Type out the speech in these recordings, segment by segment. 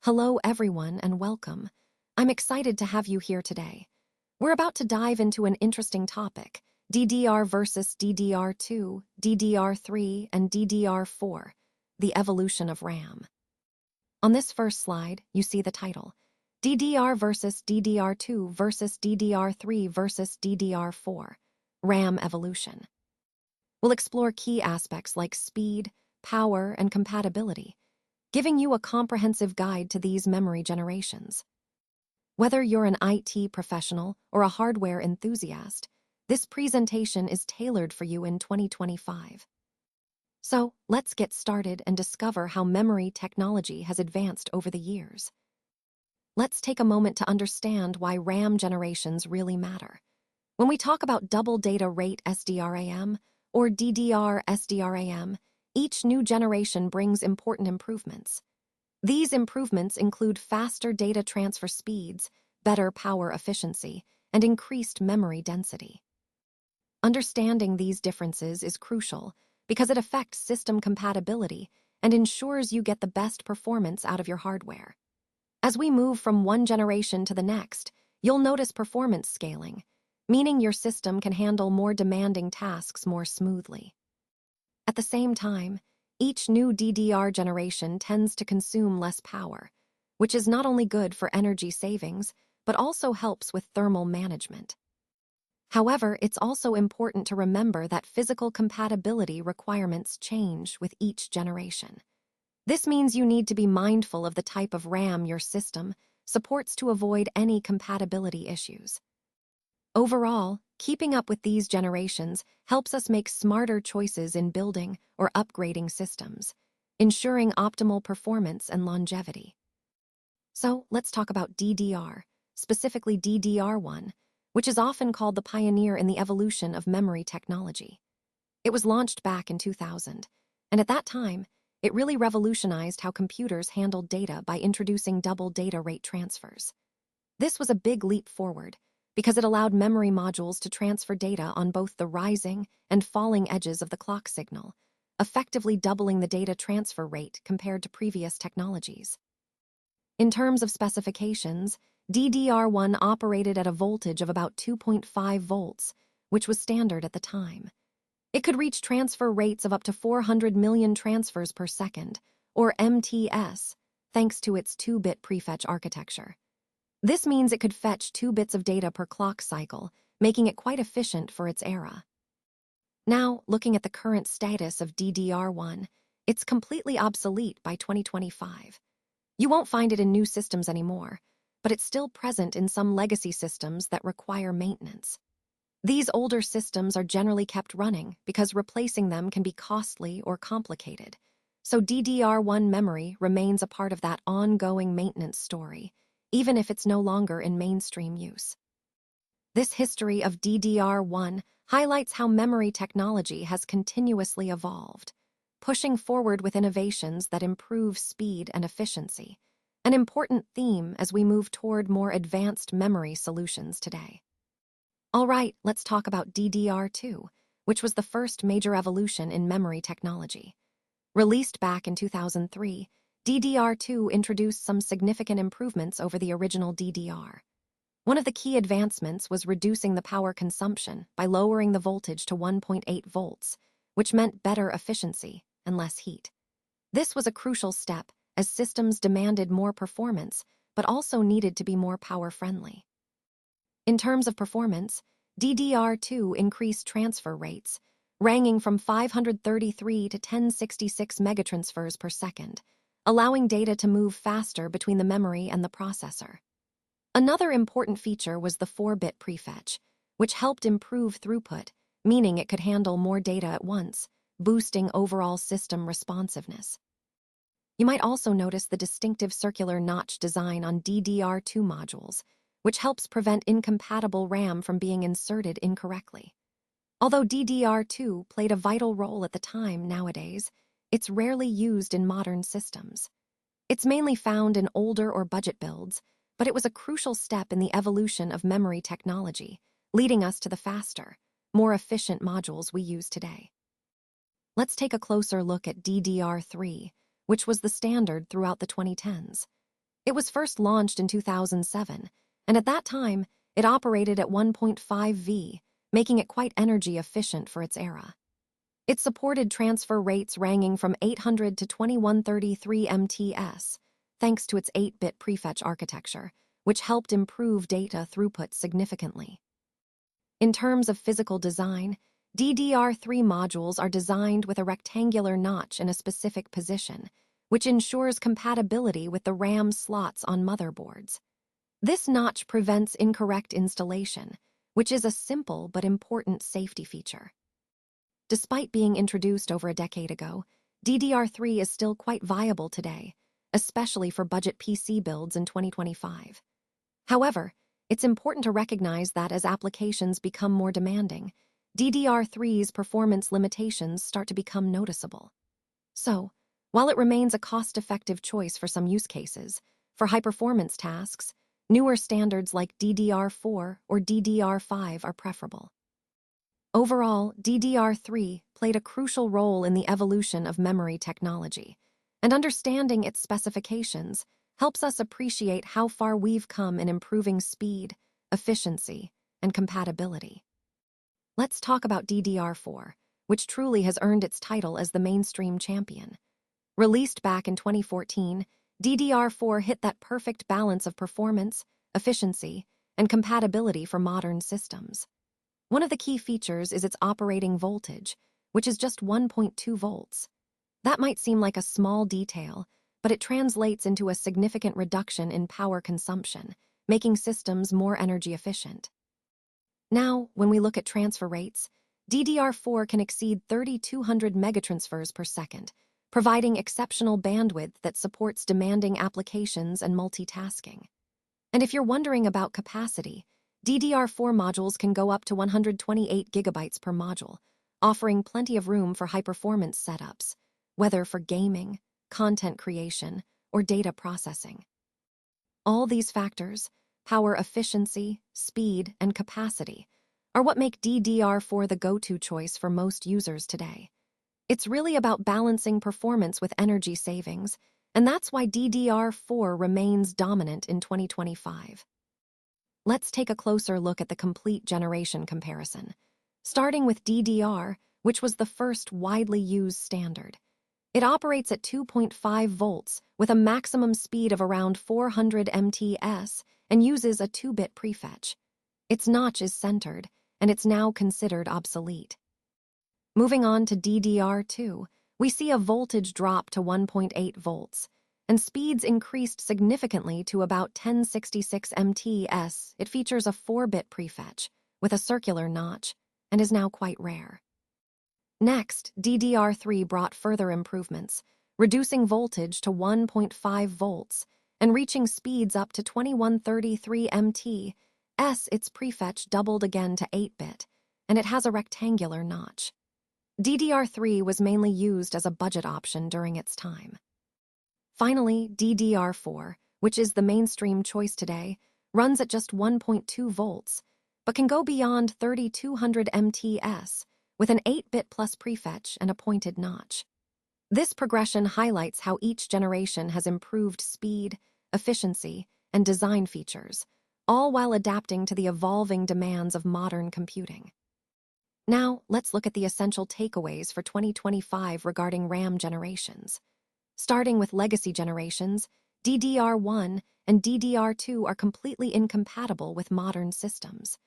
Hello, everyone, and welcome. I'm excited to have you here today. We're about to dive into an interesting topic: DDR versus DDR2, DDR3, and DDR4, the evolution of RAM. On this first slide, you see the title: DDR versus DDR2 versus DDR3 versus DDR4, RAM evolution. We'll explore key aspects like speed, power, and compatibility, giving you a comprehensive guide to these memory generations. Whether you're an IT professional or a hardware enthusiast, this presentation is tailored for you in 2025. So, let's get started and discover how memory technology has advanced over the years. Let's take a moment to understand why RAM generations really matter. When we talk about double data rate SDRAM or DDR SDRAM, each new generation brings important improvements. These improvements include faster data transfer speeds, better power efficiency, and increased memory density. Understanding these differences is crucial because it affects system compatibility and ensures you get the best performance out of your hardware. As we move from one generation to the next, you'll notice performance scaling, meaning your system can handle more demanding tasks more smoothly. At the same time, each new DDR generation tends to consume less power, which is not only good for energy savings, but also helps with thermal management. However, it's also important to remember that physical compatibility requirements change with each generation. This means you need to be mindful of the type of RAM your system supports to avoid any compatibility issues. Overall, keeping up with these generations helps us make smarter choices in building or upgrading systems, ensuring optimal performance and longevity. So, let's talk about DDR, specifically DDR1, which is often called the pioneer in the evolution of memory technology. It was launched back in 2000, and at that time, it really revolutionized how computers handled data by introducing double data rate transfers. This was a big leap forward, because it allowed memory modules to transfer data on both the rising and falling edges of the clock signal, effectively doubling the data transfer rate compared to previous technologies. In terms of specifications, DDR1 operated at a voltage of about 2.5 volts, which was standard at the time. It could reach transfer rates of up to 400 million transfers per second, or MTS, thanks to its 2-bit prefetch architecture. This means it could fetch 2 bits of data per clock cycle, making it quite efficient for its era. Now, looking at the current status of DDR1, it's completely obsolete by 2025. You won't find it in new systems anymore, but it's still present in some legacy systems that require maintenance. These older systems are generally kept running because replacing them can be costly or complicated, so DDR1 memory remains a part of that ongoing maintenance story, even if it's no longer in mainstream use. This history of DDR1 highlights how memory technology has continuously evolved, pushing forward with innovations that improve speed and efficiency, an important theme as we move toward more advanced memory solutions today. All right, let's talk about DDR2, which was the first major evolution in memory technology. Released back in 2003, DDR2 introduced some significant improvements over the original DDR. One of the key advancements was reducing the power consumption by lowering the voltage to 1.8 volts, which meant better efficiency and less heat. This was a crucial step as systems demanded more performance, but also needed to be more power-friendly. In terms of performance, DDR2 increased transfer rates, ranging from 533 to 1066 megatransfers per second, allowing data to move faster between the memory and the processor. Another important feature was the 4-bit prefetch, which helped improve throughput, meaning it could handle more data at once, boosting overall system responsiveness. You might also notice the distinctive circular notch design on DDR2 modules, which helps prevent incompatible RAM from being inserted incorrectly. Although DDR2 played a vital role at the time, nowadays, it's rarely used in modern systems. It's mainly found in older or budget builds, but it was a crucial step in the evolution of memory technology, leading us to the faster, more efficient modules we use today. Let's take a closer look at DDR3, which was the standard throughout the 2010s. It was first launched in 2007, and at that time, it operated at 1.5 V, making it quite energy efficient for its era. It supported transfer rates ranging from 800 to 2133 MTS, thanks to its 8-bit prefetch architecture, which helped improve data throughput significantly. In terms of physical design, DDR3 modules are designed with a rectangular notch in a specific position, which ensures compatibility with the RAM slots on motherboards. This notch prevents incorrect installation, which is a simple but important safety feature. Despite being introduced over a decade ago, DDR3 is still quite viable today, especially for budget PC builds in 2025. However, it's important to recognize that as applications become more demanding, DDR3's performance limitations start to become noticeable. So, while it remains a cost-effective choice for some use cases, for high-performance tasks, newer standards like DDR4 or DDR5 are preferable. Overall, DDR3 played a crucial role in the evolution of memory technology, and understanding its specifications helps us appreciate how far we've come in improving speed, efficiency, and compatibility. Let's talk about DDR4, which truly has earned its title as the mainstream champion. Released back in 2014, DDR4 hit that perfect balance of performance, efficiency, and compatibility for modern systems. One of the key features is its operating voltage, which is just 1.2 volts. That might seem like a small detail, but it translates into a significant reduction in power consumption, making systems more energy efficient. Now, when we look at transfer rates, DDR4 can exceed 3,200 megatransfers per second, providing exceptional bandwidth that supports demanding applications and multitasking. And if you're wondering about capacity, DDR4 modules can go up to 128 gigabytes per module, offering plenty of room for high-performance setups, whether for gaming, content creation, or data processing. All these factors, power efficiency, speed, and capacity, are what make DDR4 the go-to choice for most users today. It's really about balancing performance with energy savings, and that's why DDR4 remains dominant in 2025. Let's take a closer look at the complete generation comparison, starting with DDR, which was the first widely used standard. It operates at 2.5 volts with a maximum speed of around 400 MTS and uses a 2-bit prefetch. Its notch is centered, and it's now considered obsolete. Moving on to DDR2, we see a voltage drop to 1.8 volts, and speeds increased significantly to about 1066 MTS. It features a 4-bit prefetch with a circular notch and is now quite rare. Next, DDR3 brought further improvements, reducing voltage to 1.5 volts and reaching speeds up to 2133 MTS. Its prefetch doubled again to 8-bit, and it has a rectangular notch. DDR3 was mainly used as a budget option during its time. Finally, DDR4, which is the mainstream choice today, runs at just 1.2 volts, but can go beyond 3200 MTS with an 8-bit plus prefetch and a pointed notch. This progression highlights how each generation has improved speed, efficiency, and design features, all while adapting to the evolving demands of modern computing. Now, let's look at the essential takeaways for 2025 regarding RAM generations. Starting with legacy generations, DDR1 and DDR2 are completely incompatible with modern systems.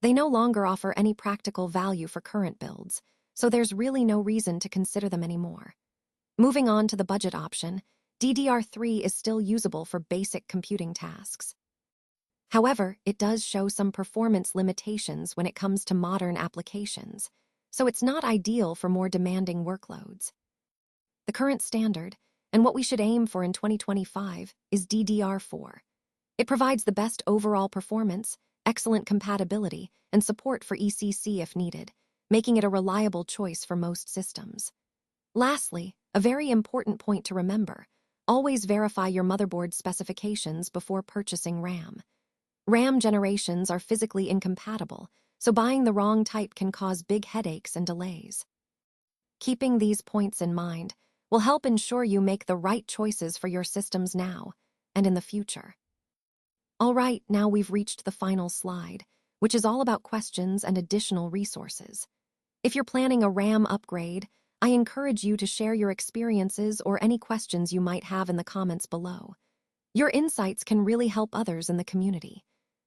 They no longer offer any practical value for current builds, so there's really no reason to consider them anymore. Moving on to the budget option, DDR3 is still usable for basic computing tasks. However, it does show some performance limitations when it comes to modern applications, so it's not ideal for more demanding workloads. The current standard, and what we should aim for in 2025, is DDR4. It provides the best overall performance, excellent compatibility, and support for ECC if needed, making it a reliable choice for most systems. Lastly, a very important point to remember: always verify your motherboard specifications before purchasing RAM. RAM generations are physically incompatible, so buying the wrong type can cause big headaches and delays. Keeping these points in mind will help ensure you make the right choices for your systems now and in the future. All right, now we've reached the final slide, which is all about questions and additional resources. If you're planning a RAM upgrade, I encourage you to share your experiences or any questions you might have in the comments below. Your insights can really help others in the community.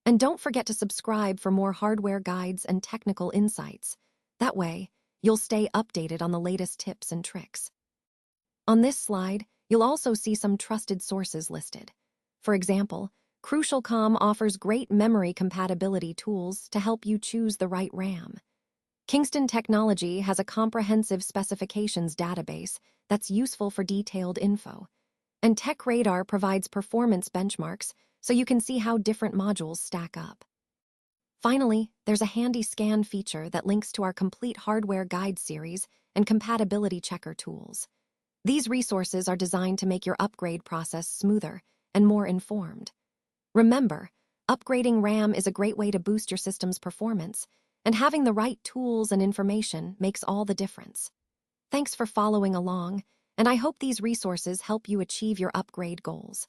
And don't forget to subscribe for more hardware guides and technical insights. That way, you'll stay updated on the latest tips and tricks. On this slide, you'll also see some trusted sources listed. For example, CrucialComm offers great memory compatibility tools to help you choose the right RAM. Kingston Technology has a comprehensive specifications database that's useful for detailed info. And TechRadar provides performance benchmarks so you can see how different modules stack up. Finally, there's a handy scan feature that links to our complete hardware guide series and compatibility checker tools. These resources are designed to make your upgrade process smoother and more informed. Remember, upgrading RAM is a great way to boost your system's performance, and having the right tools and information makes all the difference. Thanks for following along, and I hope these resources help you achieve your upgrade goals.